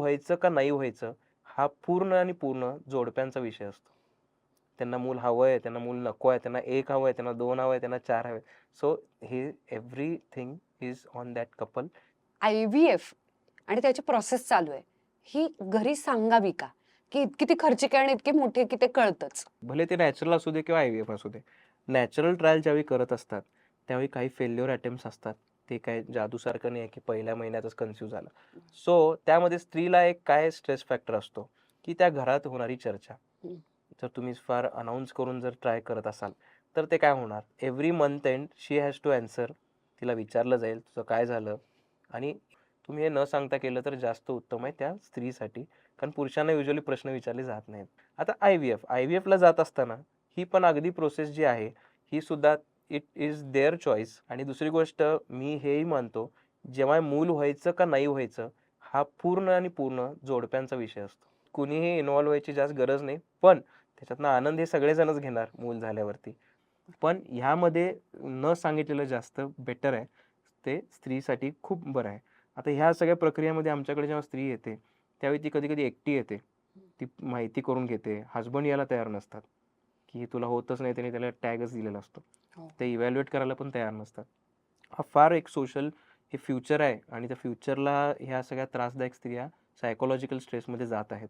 व्हायचं का नाही व्हायचं हा पूर्ण आणि पूर्ण जोडप्यांचा विषय असतो. त्यांना मूल हवंय, त्यांना मूल नको आहे, त्यांना 1 हवंय, त्यांना 2 हवंय, त्यांना 4 हवंय. सो हे everything is on that couple. IVF आणि त्याची प्रोसेस चालू आहे. ही घरी सांगावी का? की इतकी ती खर्चिक आहे आणि इतकी मोठी आहे की ते कळतंच. भले ते नॅचरल असू दे किंवा IVF असू दे. नॅचरल ट्रायल ज्यावेळी करत असतात, त्यावेळी काही फेल्युअर अटेम्प्ट्स असतात. ते काय जादूसारखं नाही आहे, की पहिल्या महिन्यातच कन्सीव्ह झालं. सो त्यामध्ये स्त्रीला एक काय स्ट्रेस फॅक्टर असतो, की त्या घरात होणारी चर्चा. हं. जर तुम्ही फार अनाउन्स करून जर ट्राय करत असाल, तर ते काय होणार? Every month end she has to answer. तिला विचारलं जाईल, तुझं काय झालं? आणि तुम्ही हे न सांगता केलं तर जास्त उत्तम आहे त्या स्त्रीसाठी. कारण पुरुषांना युजुअली प्रश्न विचारले जात नाहीत. आता IVFला जात असताना ही पण अगदी प्रोसेस जी आहे, ही सुद्धा इट इज देअर चॉईस. आणि दुसरी गोष्ट मी हेही मानतो, जेव्हा मूल व्हायचं का नाही व्हायचं, हा पूर्ण आणि पूर्ण जोडप्यांचा विषय असतो. कुणीही इन्व्हॉल्व व्हायची जास्त गरज नाही. पण त्याच्यातनं आनंद हे सगळेजणच घेणार मूल झाल्यावरती. पण ह्यामध्ये न सांगितलेलं जास्त बेटर आहे. ते स्त्रीसाठी खूप बरं आहे. आता ह्या सगळ्या प्रक्रियेमध्ये आमच्याकडे जेव्हा स्त्री येते, त्यावेळी ती कधी-कधी एकटी येते. ती माहिती करून घेते. हसबंड यायला तयार नसतात, की तुला होतच नाही. त्याने त्याला टॅगच दिलेला असतो. हो. ते इव्हॅल्युएट करायला पण तयार नसतात. हा फार एक सोशल हे फ्युचर आहे आणि त्या फ्युचरला ह्या सगळ्या त्रासदायक स्त्रिया सायकॉलॉजिकल स्ट्रेसमध्ये जात आहेत.